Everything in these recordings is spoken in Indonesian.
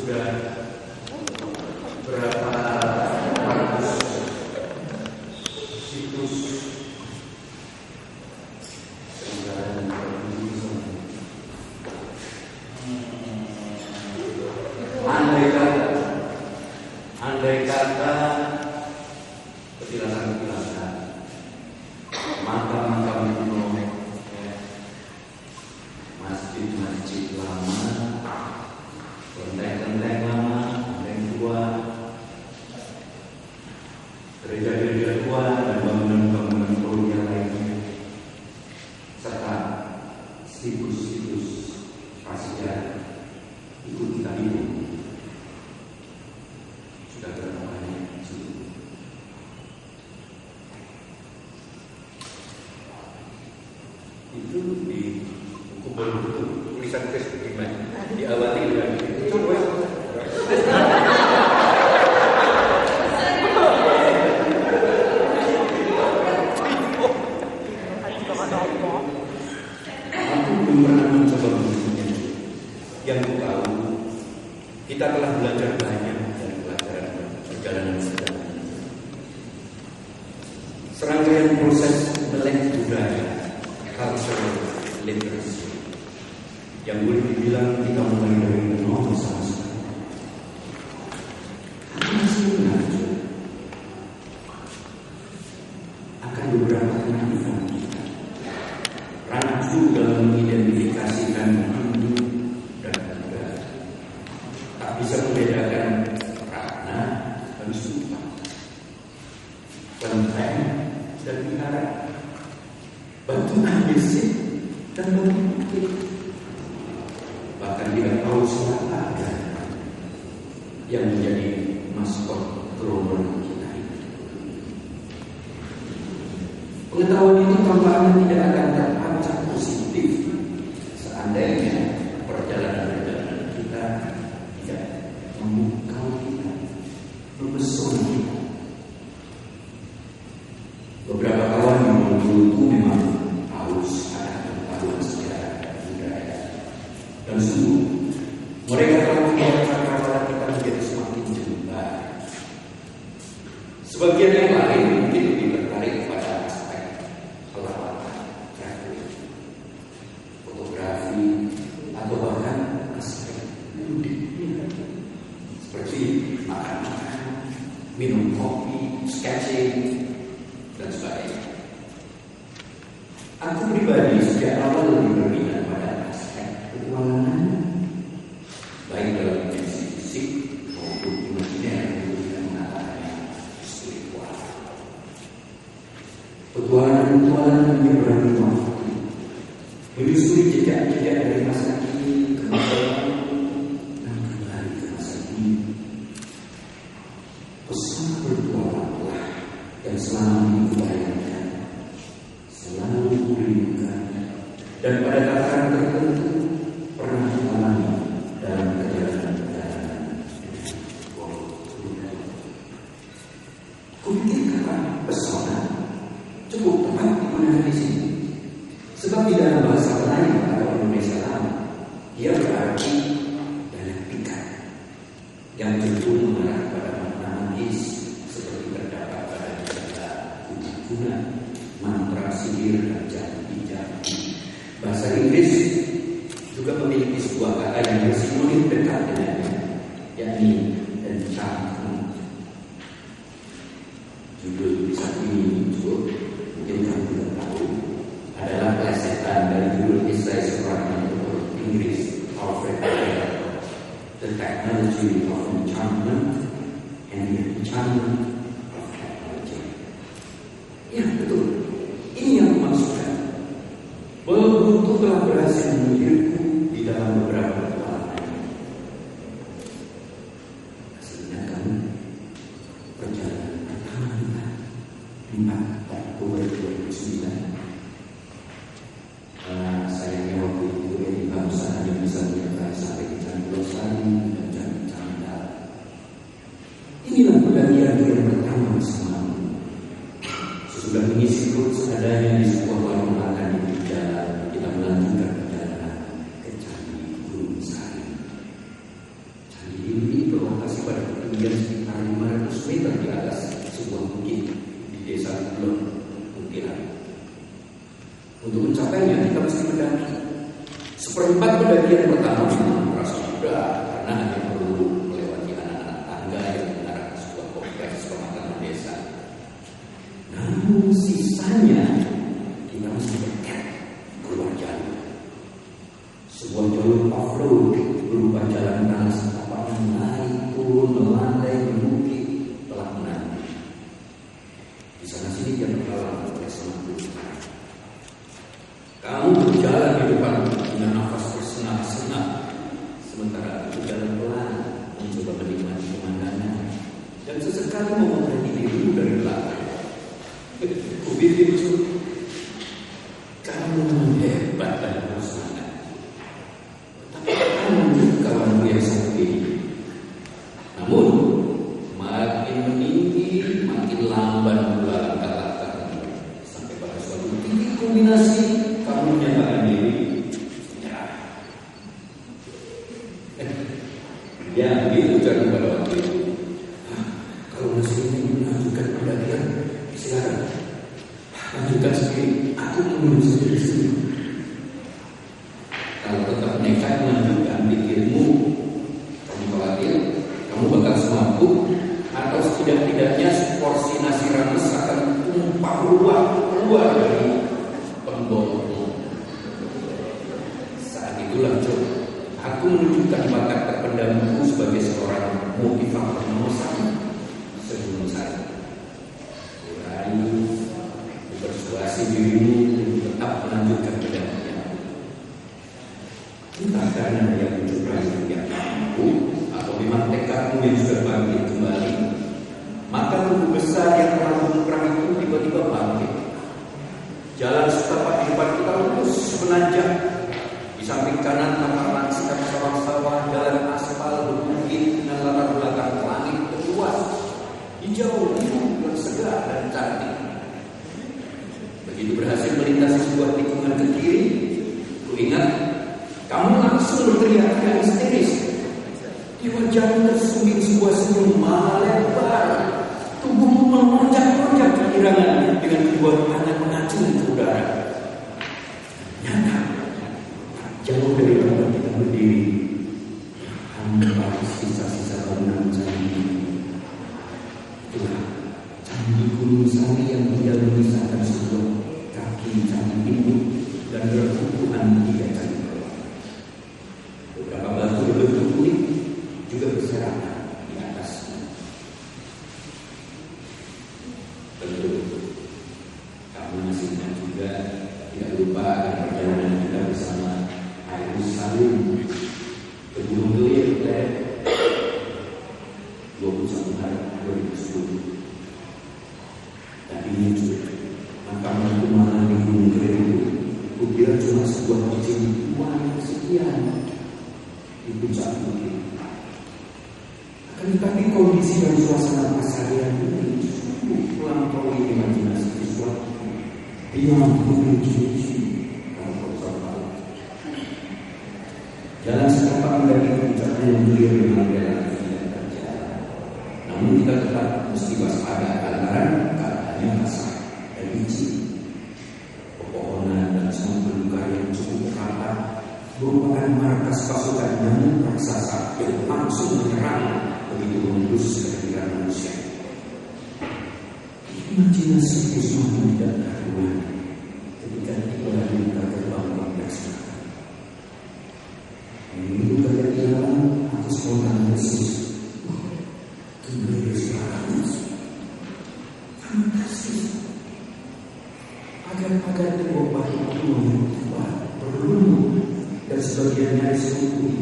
sudah berapa ratus situs andai kata petilasan-petilasan makam-makam kuno, masjid-masjid lama, kelenteng-kelenteng lama, kelenteng tua, gereja-gereja tua, dan bangunan-bangunan kolonial lainnya, serta situs-situs prasejarah ikut kita hidup. Sudah berapa banyak itu di buku tulisan Facebook gimana? Diawali dengan itu. Aku belum pernah mencoba bentuknya. Yang ku tahu, kita telah belajar banyak dari pelajaran perjalanan sejarah. Serangkaian proses melek budaya, cultural literacy, yang boleh dibilang kita mulai dari nol sama sekali. Aku masih mengacu akan beberapa kenaifan kita, rancu dalam mengidentifikasikan Hindu dan Buddha, tak bisa membedakan Ratna dan Stupa, kelenteng dan wihara, batu andesit dan batu bukit. Bahkan tidak tahu siapa ada yang menjadi maskot gerombolan kita ini. Pengetahuan itu tampaknya tidak akan terpancap positif seandainya perjalanan kita tidak memukau kita, memesona kita. Beberapa kawan yang menurutku memang haus ada pengetahuan sejarah dan budaya, dan sungguh mereka telah membuat cakrawala kita menjadi semakin jembar. Sebagian yang lain mungkin lebih tertarik pada aspek pelawatan, traveling, fotografi, atau bahkan aspek ludik seperti makan-makan, minum kopi, sketching, dan sebagainya. Aku pribadi sejak awal lebih berminat pada aspek petualangan, baik dalam dimensi fisik maupun imajiner yang mengatakannya spiritual. Petualangan menyeberangi waktu, menyusuri jejak-jejak dari masa kini ke masa lalu dan kembali ke masa kini. Pesona bertualangan yang selama ini kubayangkan, selalu kurindukan, dan pada tataran tertentu pernah dialami dalam perjalanan-perjalanan. Kupikir kata pesona cukup tepat digunakan di sini, sebab di dalam bahasa Melayu atau Indonesia lama, ia berarti dialektika, yang tentu mengarah pada makna magis seperti terdapat pada kata guna, mantra sihir dan janji-janji. Bahasa Inggris juga memiliki sebuah kata yang bersinonim dekat dengannya, yakni enchantment. Judul tulisan ini muncul, mungkin kamu tidak tahu, adalah plesetan dari judul esai seorang penulis Inggris Alfred Tennyson, The Technology of Enchantment and the Enchantment of Technology. Ya betul, ini yang dimaksudkan. Buku telah berhasil menggilirku di dalam beberapa petualangan. Hasilnya kan perjalanan pertama kita 4 Oktober 2009. Sayangnya waktu itu di bangsa hanya bisa menyertai sampai ke Candi Losari dan Candi Candal. Inilah pendakian yang pertama bersamamu. Sesudah mengisi perut seadanya di sebuah warung makan di jalan, kita melanjutkan perjalanan ke Candi Gunung Sari. Candi ketinggian sekitar 500 meter di atas sebuah bukit di desa Kulon, Mutiara. Untuk mencapainya kita mesti mendaki. Seperempat pendakian pertama memang terasa mudah karena hanya perlu melewati anak-anak tangga yang mengarah ke sebuah kompleks pemakaman desa. Namun sisanya kita mesti berkat keluar jalur. Sebuah jalur off-road berupa jalan tanah setapak naik turun melandai bukit telah menanti. Di sana sini dia berjalan oleh semangat. Kamu berjalan di depan dengan nafas bersenap-senap, sementara aku jalan pelan mencoba menikmati pemandangan dan sesekali memotret dirimu dari belakang. Kubir itu, kamu memang hebat dan bersemangat. Tapi kamu juga kawanmu yang seperti ini. Namun, makin meninggi, makin lamban pula langkah-langkah sampai pada suatu titik kombinasi kamu menyatakan diri menyerah. Ya, begitu cara pada waktu itu. Kalau masih ingin melanjutkan pendakian, silakan lanjutkan sendiri. Aku menunggu sendiri. Kalau tetap nekat melanjutkan pikirmu, kamu khawatir kamu bakal semampu, atau setidak-tidaknya seporsi nasi rames akan tumpah ruah keluar dari pembolongmu. Saat itulah coba aku menunjukkan bakat terpendamku sebagai seorang motivator nomor 1 sebelum saya berani bersuasi dirimu untuk tetap melanjutkan pendakian. Entah karena yang mencuri yang mampu atau memang tekadmu yang sudah bangkit kembali, maka tubuh besar yang telah mengkerang itu tiba-tiba bangkit. Jalan setapak di depan kita lurus menanjak. Di samping kanan tampak lanskap sawah-sawah, jalan aspal berbukit dengan latar belakang langit luas, hijau, biru, segar dan cantik. Begitu berhasil melintasi sebuah tikungan ke kiri, ku ingat kamu langsung berteriak yang histeris. Di wajahmu tersumbing sebuah senyum maha lebar. Tubuhmu melonjak-lonjak kegirangan dengan kedua tangan mengacung ke udara. Nyata, jauh dari tempat kita berdiri, hanya sisa-sisa bangunan candi. Itulah candi Gunung Sari yang tidak memisahkan sebuah kaki candi induk dan bertumpuan 3 candi bawah. Beberapa batu berbentuk unik juga berserakan di atasnya. Tentu kamu masih ingat juga, tidak lupa perjalanan kita bersama Airus Salim ke Gunung Gelir 21 Maret 2010. Tadinya juga makanan kumaha di Gunung Gelir itu kukira cuma sebuah biji buah sekian di puncak bukit. Akan tetapi kondisi dan suasana pasarian ini sungguh melampaui imajinasi sesuatu yang memiliki kalau jalan setapak mendaki puncak Gunung Gelir memang relatif tidak terjal. Namun kita tetap mesti waspada lantaran keadaannya basah dan licin. Pepohonan dan semua belukar yang cukup rapat merupakan markas pasukan nyamuk raksasa yang langsung menyerang begitu menembus kehadiran manusia. Imajinasi Kusuma tidak karuan ketika tiba di muka gerbang kompleks makan. Menunggu kegiatan aku spontan bersus. Kembali sekarang fantastis. Agar-agar tembok batu itu kuat berlumut dan sebagian nyaris runtuh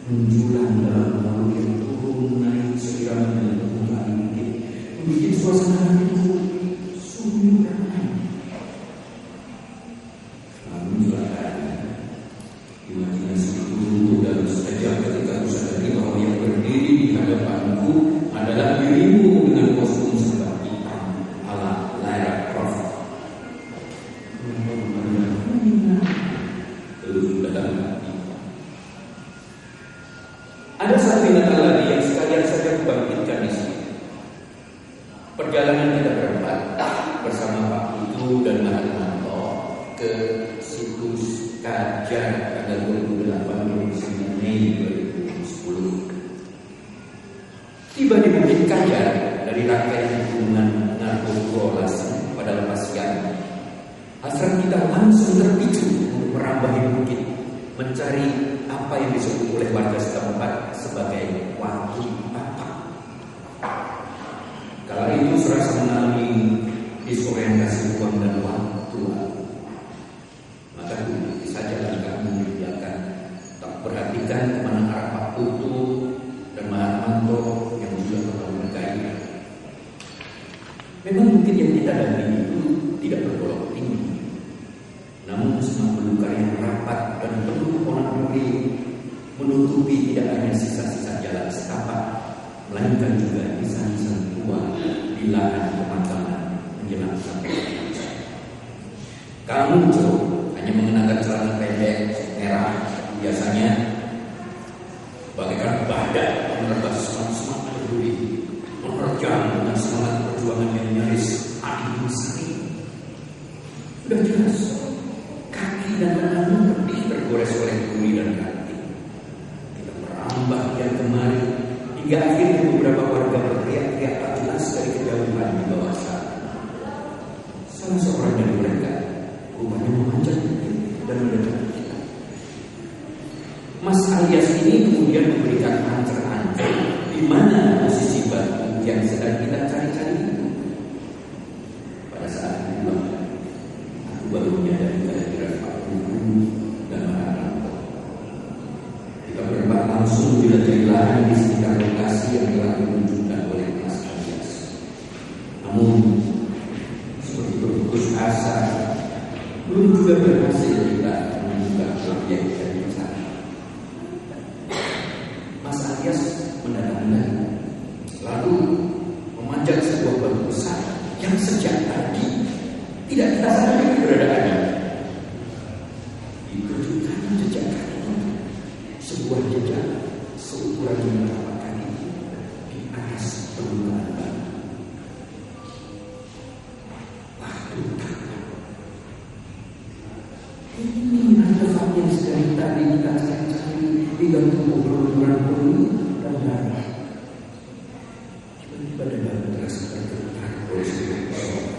menjulang dalam lalu yang turun naik seirama dengan permukaan bukit, membuat suasana itu sunyi ramai Perjalanan kita berempat bersama Pak Putu dan Pak Hermanto ke situs Kajar tanggal 28 Mei 2010. Tiba di Bukit Kajar dari rangkaian hubungan narkobolasi pada lepas siang. Hasrat kita langsung terpicu untuk merambahi bukit, mencari apa yang disebut oleh warga setempat sebagai watu tapak. Kala itu serasa mengalami disorientasi ruang dan waktu. Maka saja langkah membiarkan, tak perhatikan kemana arah Pak Putu dan Pak Hermanto yang juga terlalu bergaya. Memang mungkin yang kita dalami itu tidak bergolok tinggi, namun semua belukar yang rapat dan penuh ponak-ponik menutupi tidak hanya sisa-sisa jalan setapak, melainkan juga nisan-nisan tua di lahan pemakaman menjelang sampai. Kang Muncul hanya mengenakan celana pendek merah biasanya, bagaikan badak menerbat semangat peduli, menerjang dengan semangat perjuangan yang nyaris adi-sari. Sudah jelas, kaki dan tangan lebih tergores oleh tuli dan ranting. Kita merambah kian kemari hingga akhirnya beberapa warga berteriak-teriak tak jelas dari kejauhan di bawah sana. Salah seorang dari mereka rupanya memanjat dan mendekat kita. Mas alias ini kemudian memberikan ancer-ancer di mana posisi batu yang sedang kita cari-cari itu. Pada saat itu aku baru menyadari kehadiran Pak Putu dan Pak Hermanto. Kita berempat langsung menjelajahi lahan di sekitar lokasi yang telah ditunjukkan oleh Mas alias. Namun seperti berputus asa, belum juga berhasil kita menemukan objek yang dicari. Mas alias mendatangi lalu memanjat sebuah batu besar yang sejak tadi tidak kita sadari keberadaannya. Dikejutkan jejak kaki, sebuah jejak seukuran 5 kaki di atas permukaan batu. Waktu ini artefak yang sedang tadi kita cari-cari digantung obrolan penuh dan darah. Tiba-tiba dada terasa tergetar oleh sebuah suara.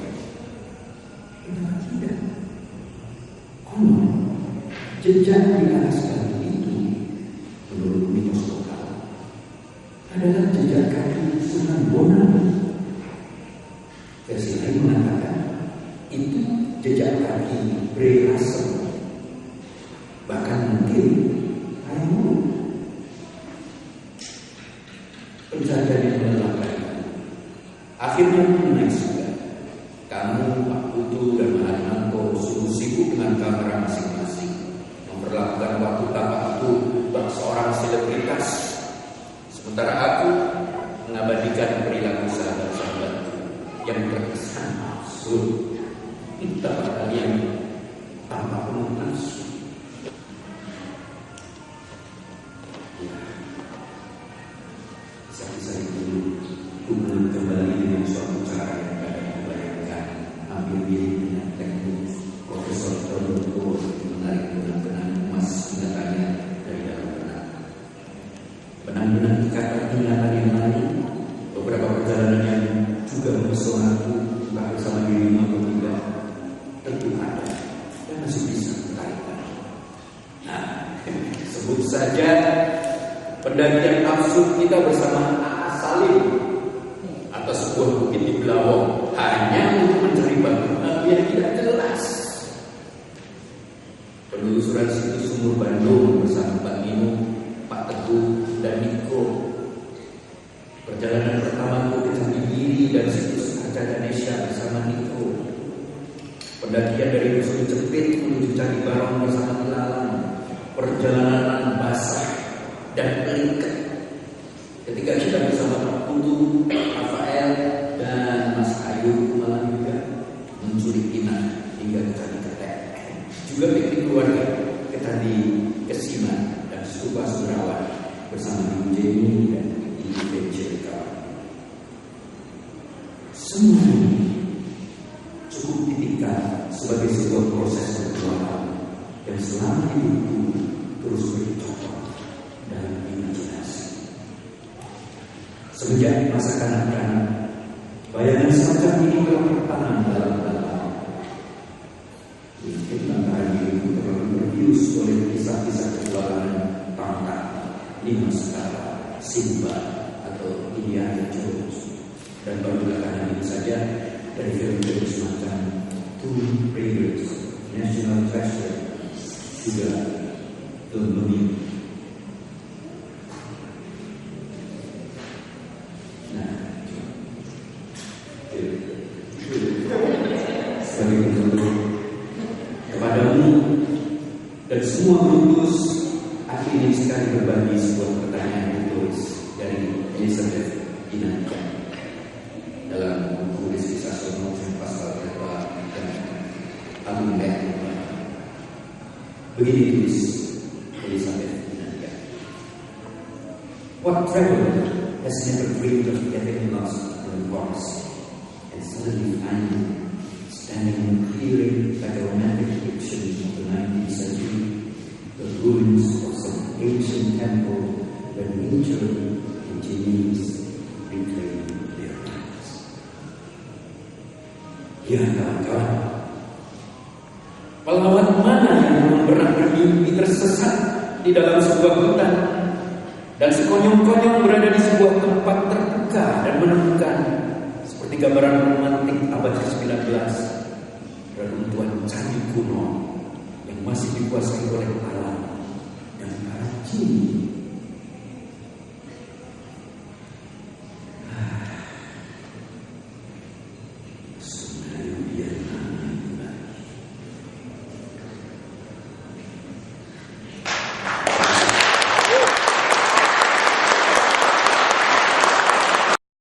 Kenapa tidak? Konon jejak di atas batu itu menurut mitos lokal adalah jejak kaki Sunan Bonang. Versi lain mengatakan itu jejak kaki Bray Asem. Bahkan mungkin ayahmu. Pencarian yang melelahkan akhirnya menaik juga. Kamu, Pak Putu dan Pak Hermanto sungguh sibuk dengan kamera masing-masing, memperlakukan waktu tapak itu bak seorang selebritas. Sementara aku mengabadikan perilaku sahabat-sahabat yang terkesan absurd. Tapak kalian tanpa penuh nafsu. Kisah-kisah itu hubungan kembali dengan suatu cara yang dapat dibayangkan, hampir mirip dengan teknik Profesor Terbentur menarik benang-benang emas ingatannya dari dalam benang. Benang-benang ikatan ingatan yang lain, beberapa perjalanan yang juga mempesonaku entah bersama dirimu atau tidak, tentu ada dan masih bisa ditarikan. Nah, sebut saja pendakian absurd kita bersama A.A. Salim atas sebuah bukit di Belawong hanya untuk mencari batu yang tidak jelas. Penelusuran situs Sumur Bandung bersama Pak Nino, Pak Teguh, dan Niko. Perjalanan pertama ke Candi Giri dan situs Arca Ganesha bersama Niko. Pendakian dari Dusun Cepit menuju Candi Barong bersama Ilalang. Perjalanan basah dan lengket ketika kita bersama Pak Putu, Rafael, dan Mas Ayu malam juga menculik inang hingga ke Candi Ketek. Juga piknik keluarga ke Candi Kesiman dan Stupa Surawan bersama Ibu Jenny dan Ibu Benjelka. Semua ini cukup ditingkat sebagai sebuah proses perjuangan yang selama hidupku terus bercocok dalam imajinasi. Semenjak masa kanak-kanak, bayangan semacam ini telah tertanam dalam dalam. Mungkin antara diriku terlalu berbius oleh kisah-kisah petualangan tangkap Lima Setara, Simba atau Indiana Jones, dan baru belakangan ini saja dari film-film semacam Tomb Raiders, National Treasure, juga film Mummy. Nah, sebagai penutup kepadamu dan semua bungkus, aku ingin sekali berbagi sebuah pertanyaan tertulis dari Elizabeth Inanka dalam buku Kisah Sono pasal berapa dan Agung Bek. Begini tulis Elizabeth Inanka. What traveler has never dreamed of getting lost in a box and suddenly finding standing in a clearing like a romantic fiction of the 19th century, the ruins of some ancient temple where nature and genius reclaim their rights. Ya kawan-kawan, pelawat mana yang belum pernah bermimpi tersesat di dalam sebuah hutan dan sekonyong-konyong berada di sebuah tempat terbuka dan menemukan seperti gambaran romantik abad ke-19 reruntuhan candi kuno yang masih dikuasai oleh alam dan para jin